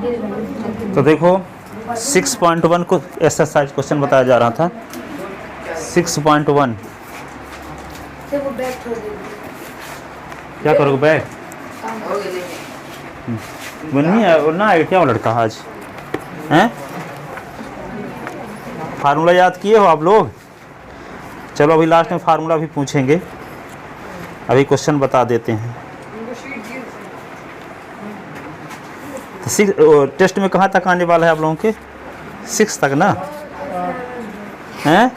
तो देखो 6.1 को एक्सरसाइज क्वेश्चन बताया जा रहा था। 6.1 क्या करोगे बैग? वो नहीं है ना, क्या वो लड़का आज हैं? फार्मूला याद किए हो आप लोग? चलो अभी लास्ट में फार्मूला भी पूछेंगे, अभी क्वेश्चन बता देते हैं। तो टेस्ट में कहाँ तक आने वाला है आप लोगों के? 6 तक ना हैं?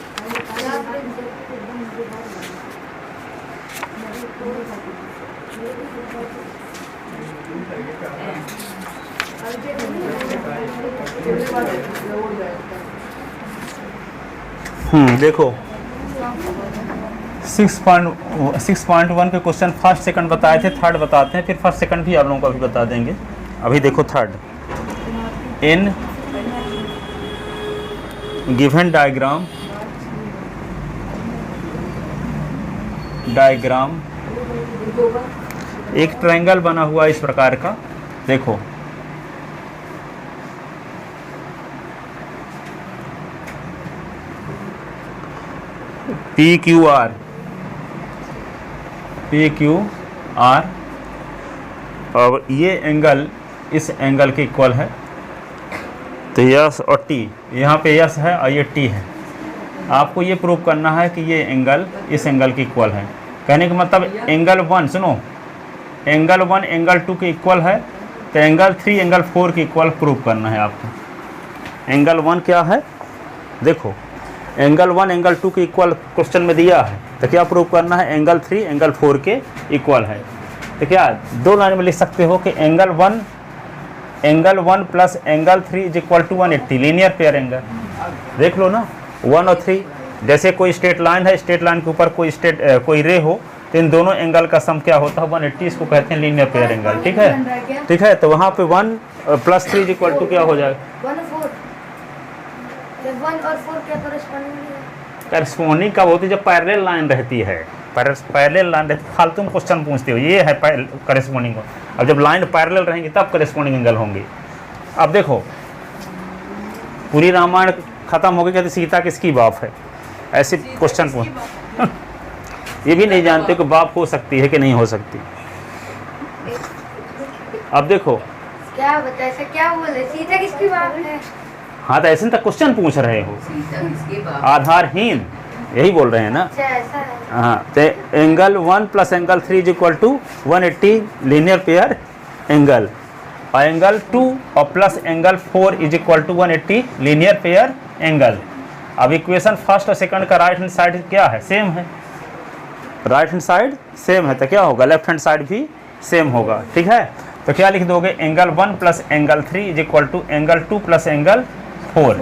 देखो 6.1 के क्वेश्चन फर्स्ट सेकंड बताए थे, थर्ड बताते हैं, फिर फर्स्ट सेकंड भी आप लोगों को अभी बता देंगे। अभी देखो थर्ड, इन गिवन डायग्राम एक ट्रायंगल बना हुआ इस प्रकार का। देखो PQR और ये एंगल इस एंगल के इक्वल है। तो यस और टी, यहाँ पे यस है और ये टी है। आपको ये प्रूव करना है कि ये एंगल इस एंगल के इक्वल है। कहने का मतलब एंगल 1, सुनो, एंगल 1 एंगल 2 के इक्वल है, तो एंगल 3 एंगल 4 के इक्वल प्रूव करना है आपको। एंगल 1 क्या है? देखो एंगल 1 एंगल 2 के इक्वल क्वेश्चन में दिया है, तो क्या प्रूव करना है? एंगल 3 एंगल 4 के इक्वल है। तो क्या दो लाइन में लिख सकते हो कि angle 1 plus angle 3 is equal to 180, linear pair angle. देख लो ना 1 और 3, जैसे कोई स्ट्रेट लाइन है, स्ट्रेट लाइन के ऊपर कोई रे हो, तो इन दोनों एंगल का सम क्या होता है? 180। इसको कहते हैं लीनियर पेयर एंगल। ठीक है, ठीक है। तो वहाँ पे 1 प्लस 3 इज इक्वल टू क्या हो जाएगा? 1 और 4 क्या करस्पॉन्डिंग कब होती है? जब पैरेलल लाइन रहती है। पैरेलल लाइन रहती है, फालतू में क्वेश्चन पूछते हो, ये है करस्पॉन्डिंग। अब जब लाइन पैरेलल रहेंगी तब करस्पॉन्डिंग एंगल होंगे। अब देखो पूरी रामायण खत्म हो गई, कहते सीता किसकी बाप है? ऐसे क्वेश्चन पूछ ये भी नहीं जानते कि बाप हो सकती है कि नहीं हो सकती। अब देखो क्या बताए, क्या बोले, सीता किसकी बाप है? हाँ, तो ऐसे तक क्वेश्चन पूछ रहे हो, आधारहीन, यही बोल रहे हैं ना। ऐसा है। हाँ, तो angle 1 plus angle 3 is equal to 180 linear pair angle, और एंगल 2 और plus angle 4 is equal to 180 linear pair angle. अब इक्वेशन फर्स्ट और सेकंड का राइट हैंड साइड क्या है? सेम है। राइट हैंड साइड सेम है तो क्या होगा? लेफ्ट हैंड साइड भी सेम होगा। ठीक है, तो क्या लिख दोगे? Angle 1 plus angle 3 is equal to angle 2 plus angle 4।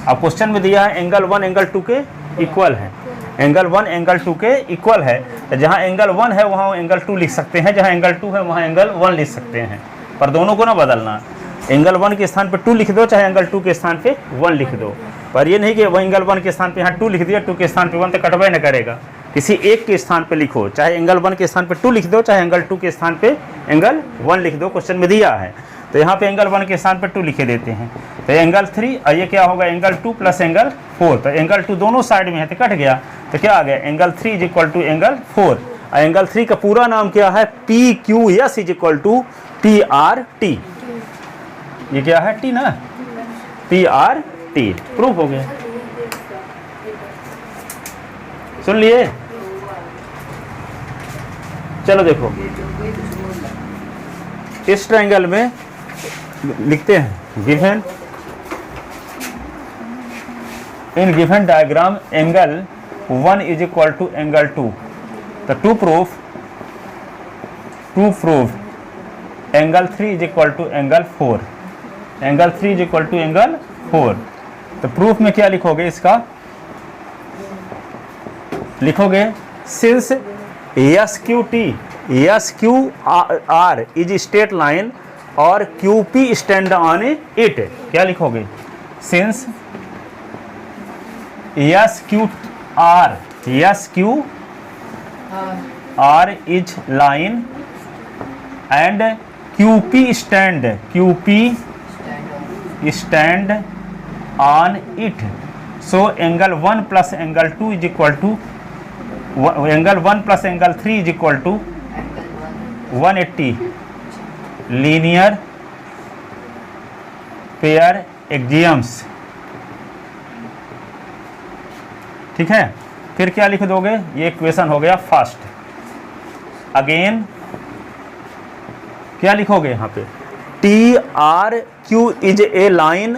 अब क्वेश्चन में दिया है एंगल 1 एंगल 2 के इक्वल है। एंगल 1 एंगल 2 के इक्वल है, तो जहाँ एंगल 1 है वहाँ एंगल 2 लिख सकते हैं, जहाँ एंगल 2 है वहाँ एंगल 1 लिख सकते हैं, पर दोनों को ना बदलना। एंगल 1 के स्थान पे 2 लिख दो, चाहे एंगल 2 के स्थान पे 1 लिख दो, पर ये नहीं कि वह एंगल 1 के स्थान पे यहाँ 2 लिख दिया, 2 के स्थान पे 1, तो कटवे न करेगा। किसी एक के स्थान पे लिखो, चाहे एंगल 1 के स्थान पे 2 लिख दो, चाहे एंगल 2 के स्थान पे एंगल 1 लिख दो। क्वेश्चन में दिया है तो यहाँ पे एंगल 1 के स्थान पे 2 लिखे देते हैं, तो एंगल 3 और ये क्या होगा? Angle 2 plus angle 4। तो एंगल 2 दोनों साइड में है तो कट गया, तो क्या आ गया? Angle 3 is equal to angle 4। और एंगल 3 का पूरा नाम क्या है? PQS is equal to PRT। ये क्या है? टी ना, PRT। प्रूफ हो गया, सुन लिए? चलो देखो इस ट्रायंगल में लिखते हैं given in given diagram angle 1 is equal to angle 2। तो to proof angle 3 is equal to angle 4। Angle 3 is equal to angle 4। तो प्रूफ में क्या लिखोगे? इसका लिखोगे since SQR is straight line और QP स्टैंड ऑन इट। क्या लिखोगे? Since SQR is line and QP stand on it. So angle 1 plus angle 2 is equal to angle 1 plus angle 3 is equal to 180 linear pair axioms. ठीक है, फिर क्या लिख दोगे, ये इक्वेशन हो गया फर्स्ट. अगेन क्या लिखोगे यहाँ पे, T R Q is a line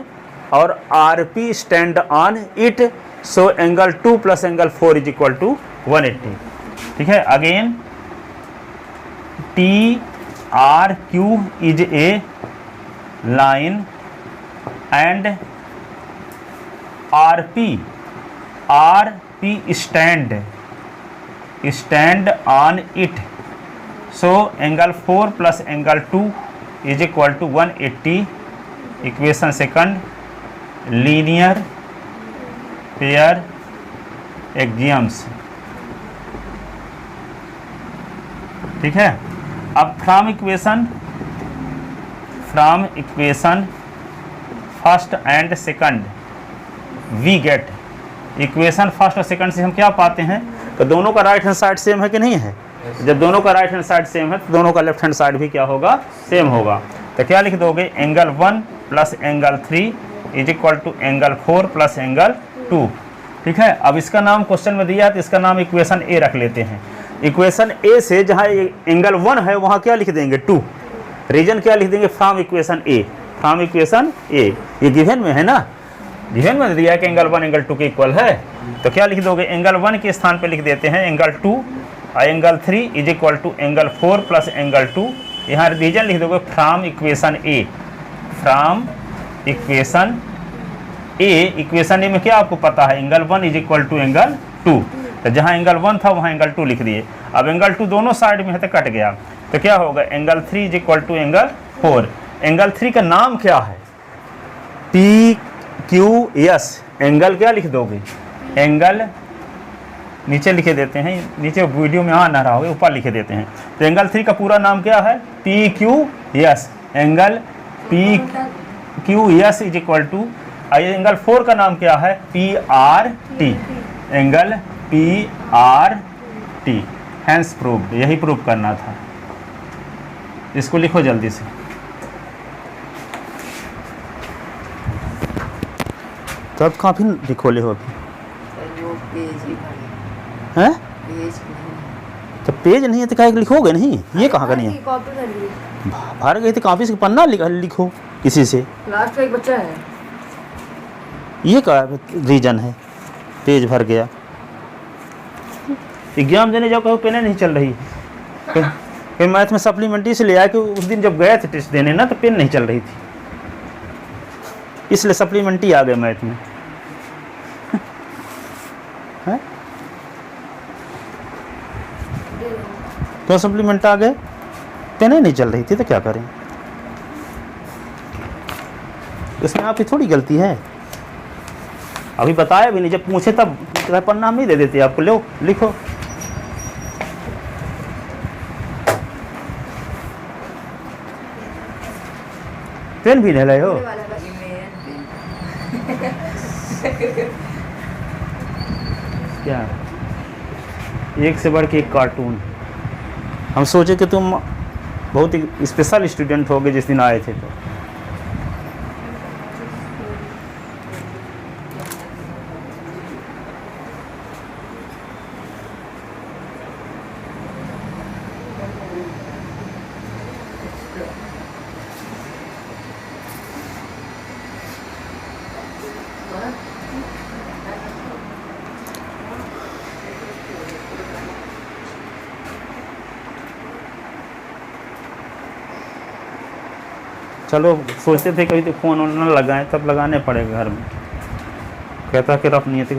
और R P stand on it, so angle 2 plus angle 4 is equal to 180. ठीक है, again T R Q is a line and R P stand on it, so angle 4 plus angle 2 is equal to 180. Equation second, linear pair axioms. ठीक है, अब from equation first and second we get, equation first और second से हम क्या पाते हैं, तो दोनों का राइट हैंड साइड सेम है कि नहीं है. जब दोनों का राइट हैंड साइड सेम है तो दोनों का लेफ्ट हैंड साइड भी क्या होगा, सेम होगा. तो क्या लिख दोगे, angle 1 plus angle 3 is equal to angle 4 plus angle 2. ठीक है, अब इसका नाम क्वेश्चन में दिया है तो इसका नाम इक्वेशन ए रख लेते हैं. इक्वेशन ए से जहाँ एंगल 1 है वहाँ क्या लिख देंगे 2, रीजन क्या लिख देंगे, from equation A. From equation A, ये गिवन में है ना, गिवन में दिया है कि एंगल 1 एंगल 2 के इक्वल है, तो क्या लिख दोगे, एंगल 1 के स्थान पे लिख देते हैं एंगल 2 और angle 3 is equal to angle 4 plus angle 2. यहाँ रीजन लिख दोगे from equation A. From equation A में क्या आपको पता है, angle 1 is equal to angle 2, तो जहाँ एंगल 1 था वहाँ एंगल 2 लिख दिए. अब एंगल 2 दोनों साइड में है तो कट गया, तो क्या होगा, angle 3 is equal to angle 4. Angle 3 का नाम क्या है, पी क्यू एस. एंगल क्या लिख दोगे, एंगल नीचे लिखे देते हैं, नीचे वीडियो में आ ना रहा होगा, ऊपर लिखे देते हैं. तो एंगल 3 का पूरा नाम क्या है, P Q S. Angle P Q S is equal to, angle 4 का नाम क्या है, P R T. Angle P R T, hence proved. यही प्रूव करना था, इसको लिखो जल्दी से. तब काफी लिखो ले हो अभी हैं, तो पेज नहीं है तो क्या लिखोगे नहीं, ये कहाँ का नहीं है, बाहर गई तो काफी से पन्ना लिखो किसी से. लास्ट का एक बच्चा है, ये क्या रीजन है, पेज भर गया. एग्जाम देने जाओ कहो पेन नहीं चल रही, फिर मैथ में सप्लीमेंट्री से ले आया कि उस दिन जब गए थे टेस्ट देने ना तो पेन नहीं चल रही थी, इसलिए सप्लीमेंट्री आ गए मैथ में. है तो सप्लीमेंट आ गए, पेन नहीं चल रही थी तो क्या करें, इसमें आपकी थोड़ी गलती है. अभी बताया भी नहीं, जब पूछे तब पन्ना हम नहीं दे देते आपको, लो लिखो. पेन भी नहीं लाए हो, क्या एक से बढ़ के एक कार्टून. हम सोचे कि तुम बहुत ही स्पेशल स्टूडेंट होगे जिस दिन आए थे. तो चलो सोचते थे कभी तो फ़ोन वोन न लगाएं, तब लगाने पड़ेगा घर में. कहता कि रफ नहीं है, तो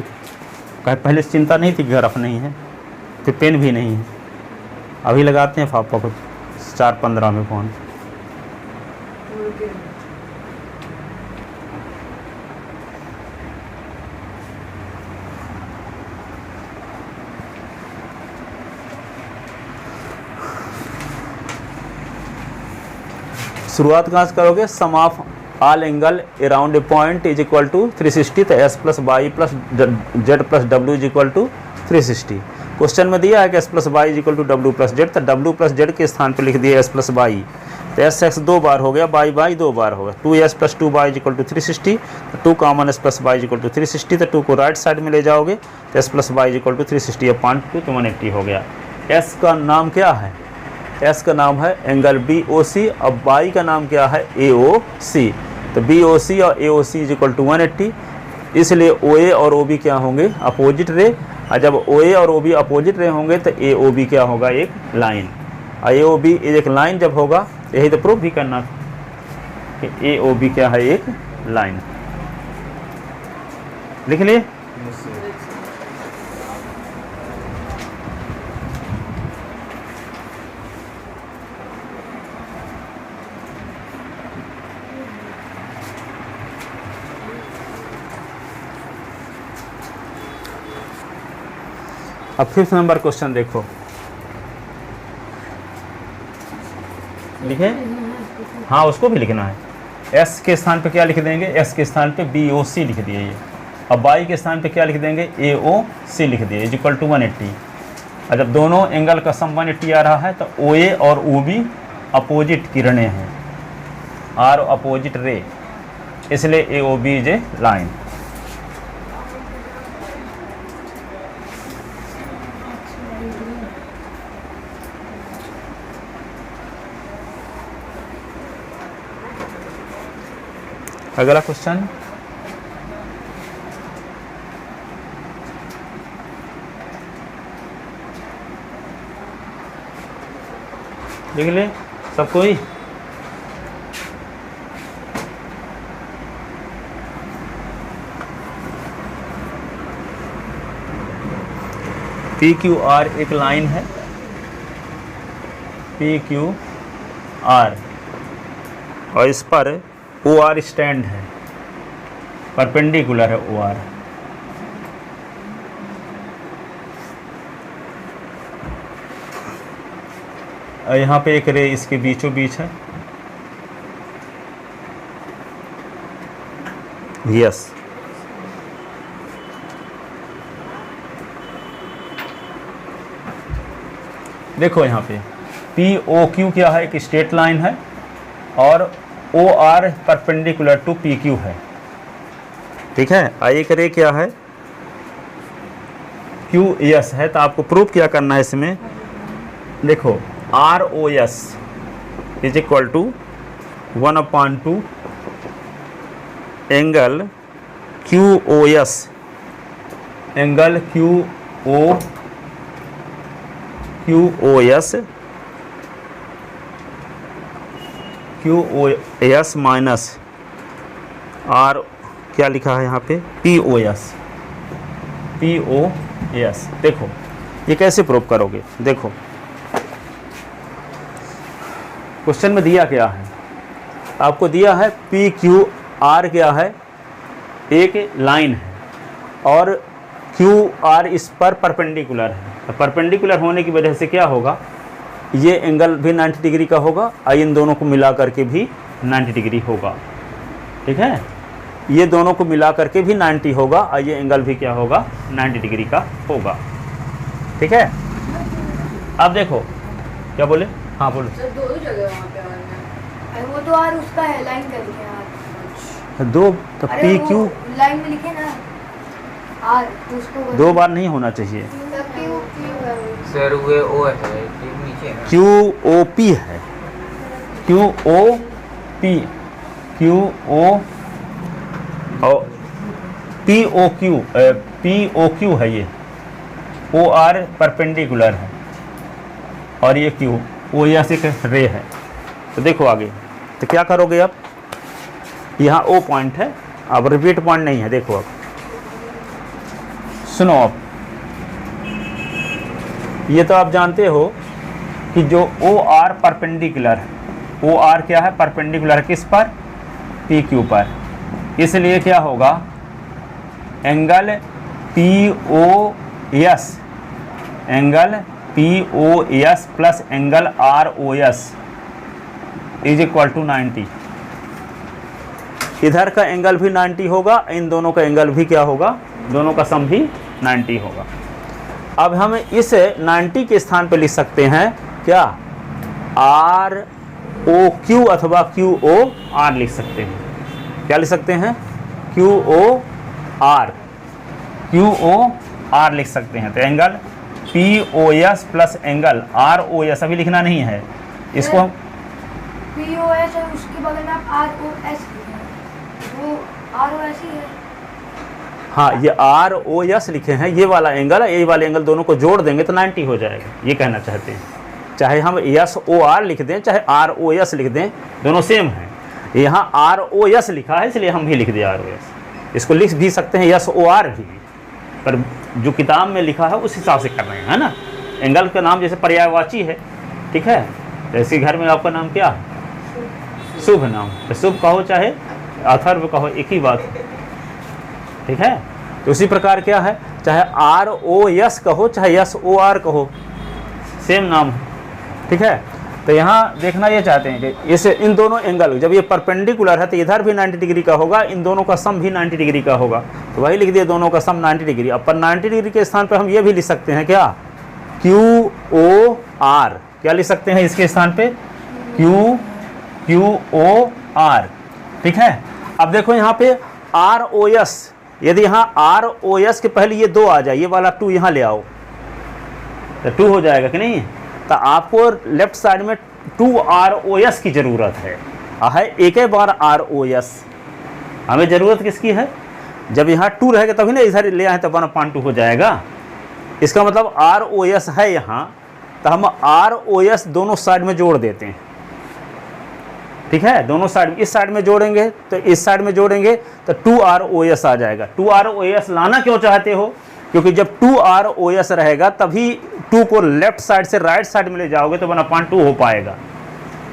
पहले से चिंता नहीं थी कि रफ नहीं है, तो पेन भी नहीं है. अभी लगाते हैं पापा को 4:15 में फ़ोन. शुरुआत कहाँ से करोगे, sum of all angle around a point is equal to 360, तो S plus Y plus Z plus W is equal to 360। Question में दिया है कि S plus Y is equal to W plus Z, तो डब्ल्यू प्लस जेड के स्थान पर लिख दिया एस प्लस वाई, तो एस एक्स 2 बार हो गया, बाई बाई 2 बार होगा, 2s plus 2y is equal to 360, तो 2 common S plus Y is equal to 360, तो 2 को राइट साइड में ले जाओगे तो S plus Y is equal to 360 upon 2 तो 180 हो गया। एस का नाम क्या है? एस का नाम है एंगल बी ओ सी, अब वाई का नाम क्या है? ए ओ सी, तो बी ओ सी और ए ओ सी इज इक्वल टू 180, इसलिए ओ ए और ओ बी क्या होंगे? अपोजिट रे, और जब ओ ए और ओ बी अपोजिट रे होंगे तो ए ओ बी क्या होगा? एक लाइन, और ए ओ बी एक लाइन जब होगा, यही तो प्रूफ भी करना कि ए ओ बी क्या है? एक लाइन। लिख लिए? अब 5th नंबर क्वेश्चन देखो, लिखे? हाँ, उसको भी लिखना है। एस के स्थान पे क्या लिख देंगे? एस के स्थान पे बी ओ सी लिख दिए ये, अब वाई के स्थान पे क्या लिख देंगे? ए ओ सी लिख दिए इज इक्वल टू 180। और जब दोनों एंगल का सम 180 आ रहा है तो ओ ए और ओ बी अपोजिट किरणें हैं, आर अपोजिट रे, इसलिए A O B is a line. अगला क्वेश्चन, देख ले सब कोई? पी क्यू आर एक लाइन है, पी क्यू आर, और इस पर ओ आर स्टैंड है, परपेंडिकुलर है ओ आर। और यहाँ पे एक रे इसके बीचों बीच है, यस। देखो यहाँ पे पी ओ क्यू क्या है? एक स्ट्रेट लाइन है, और O R perpendicular to P Q है, ठीक है। आई करे क्या है? क्यू एस है, तो आपको प्रूफ क्या करना है इसमें? देखो R O S is equal to 1/2 angle Q O S, angle Q O S Q O S minus R, क्या लिखा है यहाँ पे? P O S, P O S. देखो ये कैसे प्रूव करोगे? देखो क्वेश्चन में दिया क्या है? आपको दिया है पी क्यू आर क्या है? एक लाइन है, और क्यू आर इस पर परपेंडिकुलर है, तो परपेंडिकुलर होने की वजह से क्या होगा? ये एंगल भी 90 डिग्री का होगा, और इन दोनों को मिला करके भी 90 डिग्री होगा, ठीक है। ये दोनों को मिला करके भी 90 होगा, और ये एंगल भी क्या होगा? 90 डिग्री का होगा, ठीक है। अब देखो क्या बोले? हाँ बोलो। सर दो जगह वहाँ पे है, वो तो आर उसका है, लाइन का लिखे आर। दो तो पी क्यू लाइन में लिखे ना आर, उसको 2 बार नहीं होना चाहिए। सर वो ओ है नीचे, क्यू ओ पी है, Q O P, Q O और P O Q, P O Q है, ये ओ आर परपेंडिकुलर है, और ये क्यू ओ एस एक रे है। तो देखो आगे तो क्या करोगे? अब यहाँ ओ पॉइंट है, अब रिपीट पॉइंट नहीं है। देखो अब सुनो, अब ये तो आप जानते हो कि जो ओ आर परपेंडिकुलर है, ओ आर क्या है? परपेंडिकुलर किस पर? पी क्यू पर, इसलिए क्या होगा? Angle P O S, angle P O S plus angle R O S is equal to 90। इधर का एंगल भी 90 होगा, इन दोनों का एंगल भी क्या होगा, दोनों का सम भी 90 होगा। अब हम इस 90 के स्थान पे लिख सकते हैं क्या, आर ओ क्यू अथवा क्यू ओ आर लिख सकते हैं। क्या लिख सकते हैं, Q O R, Q O R लिख सकते हैं। तो angle P O S plus angle R O S अभी लिखना नहीं है इसको, POS है उसके बगल में आप ROS लिखें, वो ROS ही है। हाँ ये आर ओ एस लिखे हैं, ये वाला एंगल है, ये वाले एंगल दोनों को जोड़ देंगे तो 90 हो जाएगा, ये कहना चाहते हैं। चाहे हम एस ओ आर लिख दें चाहे आर ओ एस लिख दें, दोनों सेम हैं। यहाँ आर ओ एस लिखा है इसलिए हम भी लिख दिए आर ओ एस। इसको लिख भी सकते हैं एस ओ आर भी, पर जो किताब में लिखा है उस हिसाब से कर रहे हैं, है ना। एंगल का नाम जैसे पर्यायवाची है, ठीक है, जैसे घर में आपका नाम क्या है, शुभ नाम, तो शुभ कहो चाहे अथर्व कहो एक ही बात, ठीक है। तो उसी प्रकार क्या है, चाहे आर ओ एस कहो चाहे एस ओ आर कहो, सेम नाम है, ठीक है। तो यहाँ देखना ये चाहते हैं कि इस इन दोनों एंगल जब ये परपेंडिकुलर है तो इधर भी 90 डिग्री का होगा, इन दोनों का सम भी 90 डिग्री का होगा, तो वही लिख दिए दोनों का सम 90 डिग्री। अब पर 90 डिग्री के स्थान पर हम ये भी लिख सकते हैं क्या, क्यू ओ आर, क्या लिख सकते हैं इसके स्थान पे, क्यू ओ आर, ठीक है। अब देखो यहाँ पे आर ओ एस, यदि यहाँ आर ओ एस के पहले ये 2 आ जाए, ये वाला 2 यहाँ ले आओ तो 2 हो जाएगा कि नहीं। तो आपको लेफ्ट साइड में 2 आर ओ एस की ज़रूरत है एक ही बार आर ओ एस हमें ज़रूरत किसकी है, जब यहाँ 2 रहेगा तभी ना इधर ले आए तो 1/2 हो जाएगा। इसका मतलब आर ओ एस है यहाँ, तो हम आर ओ एस दोनों साइड में जोड़ देते हैं, ठीक है। दोनों साइड, इस साइड में जोड़ेंगे तो इस साइड में जोड़ेंगे तो 2 आर ओ एस आ जाएगा। 2 आर ओ एस लाना क्यों चाहते हो, क्योंकि जब 2 आर ओ एस रहेगा तभी 2 को लेफ्ट साइड से राइट साइड में ले जाओगे तो 1/2 हो पाएगा,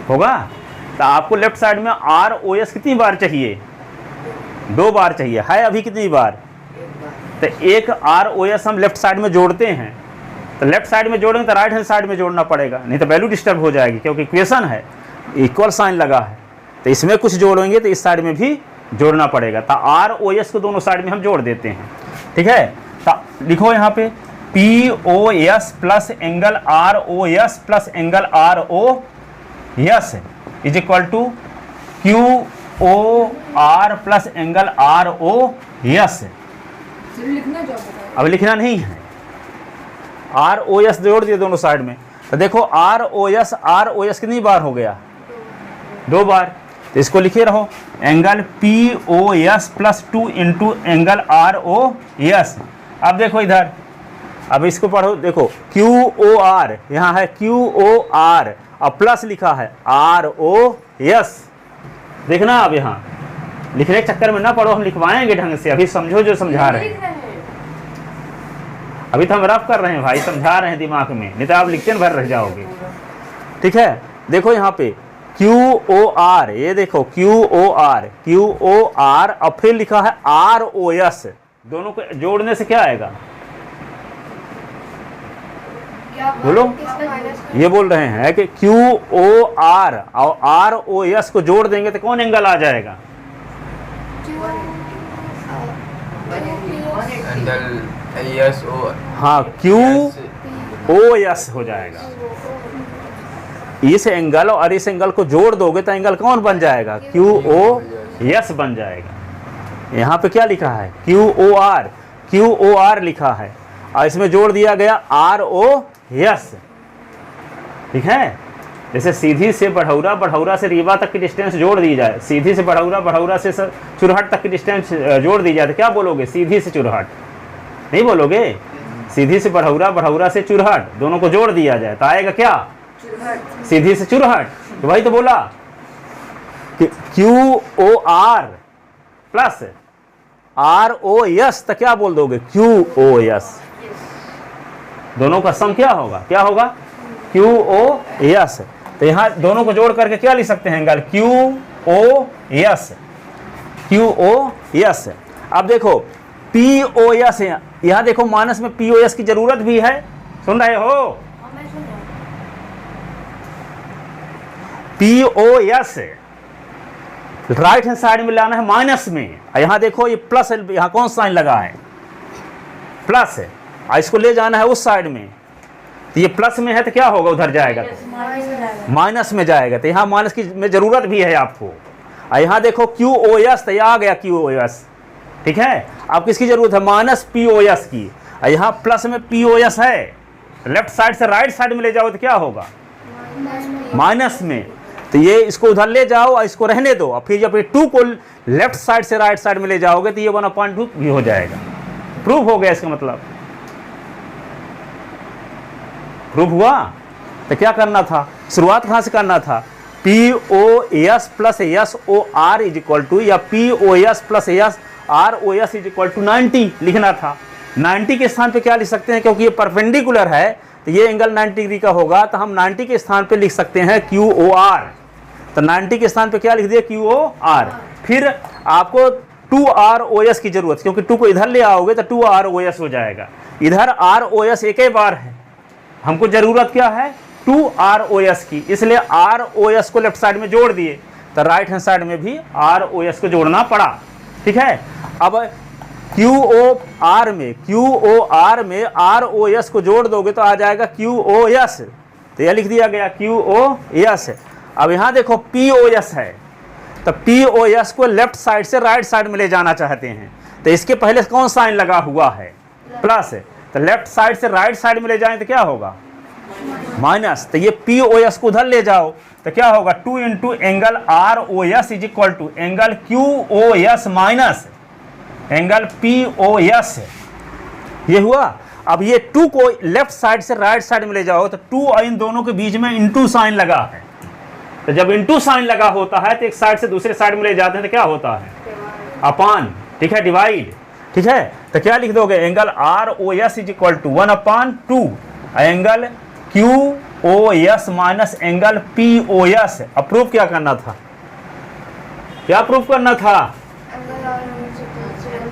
होगा। तो आपको लेफ्ट साइड में आर ओ एस कितनी बार चाहिए, 2 बार चाहिए, है अभी कितनी बार, तो एक आर ओ एस हम लेफ्ट साइड में जोड़ते हैं, तो लेफ्ट साइड में जोड़ेंगे तो राइट हैंड साइड में जोड़ना पड़ेगा, नहीं तो वैल्यू डिस्टर्ब हो जाएगी, क्योंकि इक्वेशन है इक्वल साइन लगा है, तो इसमें कुछ जोड़ेंगे तो इस साइड में भी जोड़ना पड़ेगा। तो आर ओ एस को दोनों साइड में हम जोड़ देते हैं, ठीक है। तो लिखो यहाँ पे P O S plus angle R O S plus angle R O S is equal to Q O R plus angle R O S. अब लिखना नहीं है, आर ओ एस जोड़ दिए दोनों साइड में, तो देखो आर ओ एस कितनी बार हो गया, 2 बार। तो इसको लिखे रहो angle P O S plus 2 into angle R O S. अब देखो इधर, अब इसको पढ़ो, देखो क्यू ओ आर, यहाँ है क्यू ओ आर, अब प्लस लिखा है आर ओ एस। देखना अब यहाँ लिखने के चक्कर में ना पढ़ो, हम लिखवाएंगे ढंग से, अभी समझो जो समझा रहे हैं। अभी तो हम रफ कर रहे हैं भाई, समझा रहे हैं दिमाग में, नहीं तो आप लिखते भर रह जाओगे, ठीक है। देखो यहाँ पे क्यू ओ आर, ये देखो क्यू ओ आर, अब फिर लिखा है आर ओ एस, दोनों को जोड़ने से क्या आएगा, बोलो। ये बोल रहे हैं कि क्यू ओ आर और आर ओ एस को जोड़ देंगे तो कौन एंगल आ जाएगा, हाँ क्यू ओ एस हो जाएगा। इस एंगल और इस एंगल को जोड़ दोगे तो एंगल कौन बन जाएगा, क्यू ओ एस बन जाएगा। यहाँ पे क्या लिखा है, क्यू ओ आर लिखा है और इसमें जोड़ दिया गया आर ओ एस, ठीक है। जैसे सीधी से बढ़ौरा से रीवा तक की डिस्टेंस जोड़ दी जाए, सीधी से बढ़ौरा से चुरहट तक की डिस्टेंस जोड़ दी जाए तो क्या बोलोगे, सीधी से चुरहट नहीं बोलोगे, सीधी से बढ़ौरा से चुरहट दोनों को जोड़ दिया जाए तो आएगा क्या, सीधी से चुरहट। तो वही तो बोला कि Q O R plus R O S, तो क्या बोल दोगे, क्यू ओ एस। दोनों का सम क्या होगा, क्यू ओ एस। तो यहाँ दोनों को जोड़ करके क्या लिख सकते हैं, एंगल क्यू ओ एस। अब देखो पी ओ एस, यहाँ देखो माइनस में पी ओ एस की जरूरत भी है, सुन रहे हो, P O S right hand side में लाना है माइनस में। यहाँ देखो ये प्लस, यहाँ कौन साइन लगा है, प्लस है, इसको ले जाना है उस साइड में, तो ये प्लस में है तो क्या होगा, उधर जाएगा तो माइनस में जाएगा, तो यहाँ माइनस की में जरूरत भी है आपको। यहाँ देखो क्यू ओ एस, तो यहाँ आ गया क्यू ओ एस, ठीक है। अब किसकी जरूरत है, माइनस पी ओ एस की। यहाँ प्लस में पी ओ एस है, लेफ्ट साइड से राइट साइड में ले जाओ तो क्या होगा, माइनस में, तो ये इसको उधर ले जाओ और इसको रहने दो, और फिर जब ये 2 को लेफ्ट साइड से राइट साइड में ले जाओगे तो ये 1/2 भी हो जाएगा। प्रूफ हो गया, इसका मतलब प्रूफ हुआ। तो क्या करना था, शुरुआत कहाँ से करना था, P O S plus S O R is equal to, या P O S plus S R O S is equal to 90 लिखना था। 90 के स्थान पे क्या लिख सकते हैं, क्योंकि ये परपेंडिकुलर है तो ये एंगल 90 डिग्री का होगा, तो हम 90 के स्थान पे लिख सकते हैं क्यू ओ आर। तो 90 के स्थान पे क्या लिख दिया, क्यू ओ आर। फिर आपको 2 आर ओ एस की जरूरत, क्योंकि 2 को इधर ले आओगे तो 2 आर ओ एस हो जाएगा। इधर आर ओ एस एक ही बार है, हमको जरूरत क्या है, 2 आर ओ एस की, इसलिए आर ओ एस को लेफ्ट साइड में जोड़ दिए, तो राइट हैंड साइड में भी आर ओ एस को जोड़ना पड़ा, ठीक है। अब क्यू ओ आर में आर ओ एस को जोड़ दोगे तो आ जाएगा क्यू ओ एस, तो यह लिख दिया गया क्यू ओ एस। अब यहाँ देखो पी ओ एस है, तो पी ओ एस को लेफ्ट साइड से राइट साइड में ले जाना चाहते हैं, तो इसके पहले कौन साइन लगा हुआ है, प्लस है, तो लेफ्ट साइड से राइट साइड में ले जाएं तो क्या होगा, माइनस। तो ये पी ओ एस को उधर ले जाओ तो क्या होगा, 2 into angle R O S is equal to angle Q O S minus angle P O S, ये हुआ। अब ये 2 को लेफ्ट साइड से राइट साइड में ले जाओ तो 2 और इन दोनों के बीच में इंटू साइन लगा है, तो जब इंटू साइन लगा होता है तो एक साइड से दूसरे साइड में ले जाते हैं तो क्या होता है, अपान, ठीक है, डिवाइड, ठीक है। तो क्या लिख दोगे, angle R O S is equal to 1/2 angle Q O S minus angle P O S. Approve क्या करना था, क्या प्रूव करना था,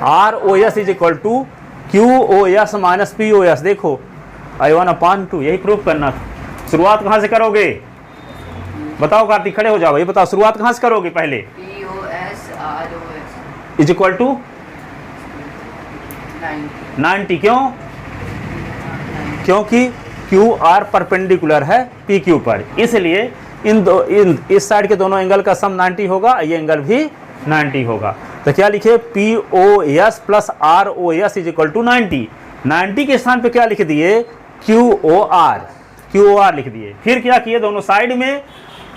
R O S is equal to Q O S minus P O S. देखो आई 1/2, यही prove करना था। शुरुआत कहाँ से करोगे, बताओ कार्तिक, खड़े हो जाओ, ये बताओ शुरुआत कहाँ से करोगे, पहले P O S R O S is equal to 90, क्यों, क्योंकि क्यू आर परपेंडिकुलर है पी क्यू पर, इसलिए इस साइड के दोनों एंगल का सम 90 होगा, ये एंगल भी 90 होगा। तो क्या लिखे, P O S plus R O S is equal to 90। 90 के स्थान पे क्या लिख दिए, क्यू ओ आर लिख दिए। फिर क्या किए, दोनों साइड में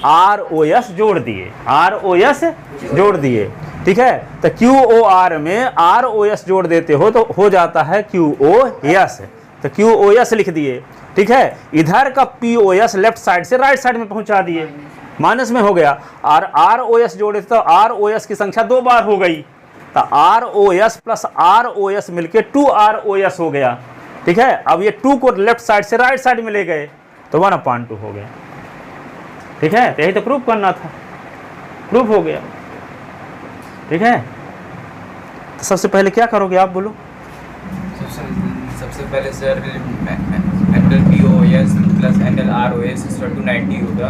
आर ओ एस जोड़ दिए, आर ओ एस जोड़ दिए, ठीक है। तो क्यू ओ आर में आर ओ एस जोड़ देते हो तो हो जाता है क्यू ओ एस, तो क्यू ओ एस लिख दिए, ठीक है। इधर का P O S left side से राइट साइड में पहुंचा दिए, माइनस में हो गया, और आर ओ एस जोड़े तो आर ओ एस की संख्या 2 बार हो गई, तो R O S plus R O S मिलके 2 आर ओ एस हो गया, ठीक है। अब ये 2 को लेफ्ट साइड से राइट साइड में ले गए तो 1/2 हो गया, ठीक है। तो यही तो प्रूफ करना था, प्रूफ हो गया, ठीक है। तो सबसे पहले क्या करोगे आप बोलो, सबसे पहले sir angle P O S plus angle R O S equal to 90 होगा।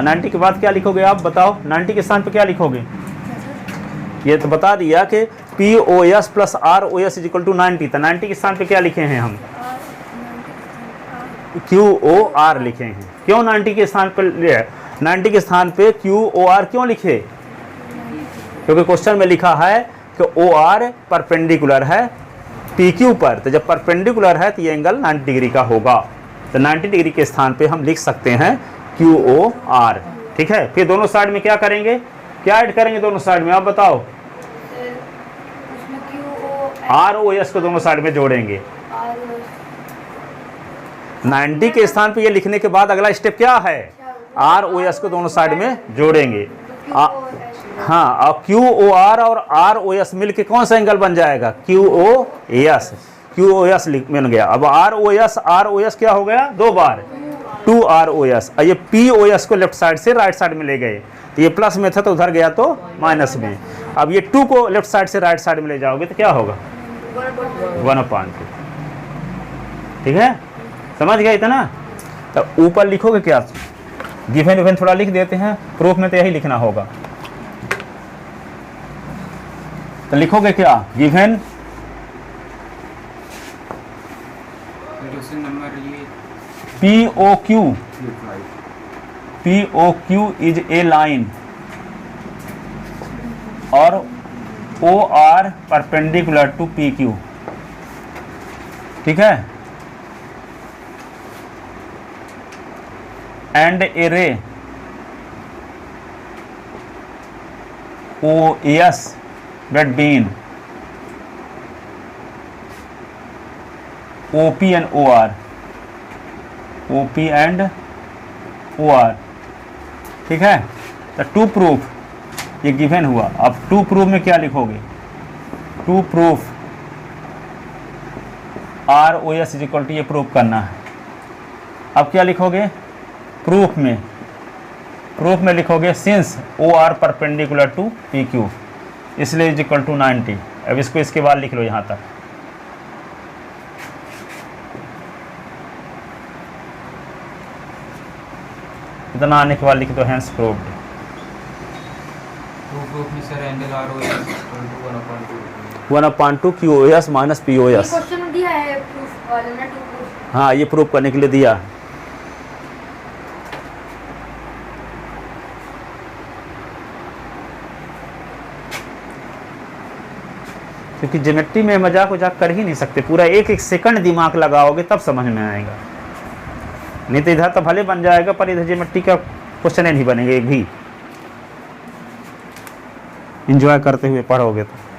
90 के बाद क्या लिखोगे आप बताओ, 90 के स्थान पे क्या लिखोगे, ये तो बता दिया कि P O S plus R O S is equal to 90, तो 90 के स्थान पे क्या लिखे हैं हम, क्यू ओ आर लिखे हैं। क्यों 90 के स्थान पर, 90 के स्थान पे क्यू ओ आर क्यों लिखे, क्योंकि क्वेश्चन में लिखा है कि ओ आर परपेंडिकुलर है पी क्यू पर, तो जब परपेंडिकुलर है तो ये एंगल 90 डिग्री का होगा, तो 90 डिग्री के स्थान पे हम लिख सकते हैं क्यू ओ आर, ठीक है। फिर दोनों साइड में क्या करेंगे, क्या ऐड करेंगे दोनों साइड में, आप बताओ, आर ओ एस को दोनों साइड में जोड़ेंगे। 90 के स्थान पे ये लिखने के बाद अगला स्टेप क्या है, आर ओ एस को दोनों साइड में जोड़ेंगे। हाँ, और क्यू ओ आर और आर ओ एस मिल के कौन सा एंगल बन जाएगा, Q O S, Q O S बन गया। अब आर ओ एस क्या हो गया, 2 बार 2 आर ओ एस, और ये पी ओ एस को लेफ्ट साइड से राइट साइड में ले गए, तो ये प्लस में था तो उधर गया तो माइनस में। अब ये 2 को लेफ्ट साइड से राइट साइड में ले जाओगे तो क्या होगा, 1/2, ठीक है, समझ गए इतना। तो ऊपर लिखोगे क्या, गिवन थोड़ा लिख देते हैं, प्रूफ में तो यही लिखना होगा। तो लिखोगे क्या, गिवन क्वेश्चन नंबर ये P O Q is a line और O R perpendicular to P Q, ठीक है, and a ray O S between OP and OR, OP and OR, ठीक है। तो टू प्रूफ ये गिवन हुआ। अब टू प्रूफ में क्या लिखोगे, to proof ROS is equal to, ये प्रूफ करना है। अब क्या लिखोगे प्रूफ में लिखोगे since OR perpendicular to PQ, इसलिए इज इक्वल टू 90। अब इसको इसके बाद लिख लो यहाँ तक। इतना आने के बाद लिख दो हैंस प्रूव्ड। प्रूफ में sir angle ROS 1/2 QoS minus PoS। Question में दिया है प्रूफ वाले ना, टू प्रूफ। हाँ, ये प्रूफ करने के लिए दिया। क्योंकि ज्योमेट्री में मजाक उजाक कर ही नहीं सकते, पूरा एक एक सेकंड दिमाग लगाओगे तब समझ में आएगा, नहीं तो इधर तो भले बन जाएगा पर इधर ज्योमेट्री का क्वेश्चन नहीं बनेगा एक भी। एंजॉय करते हुए पढ़ोगे तो।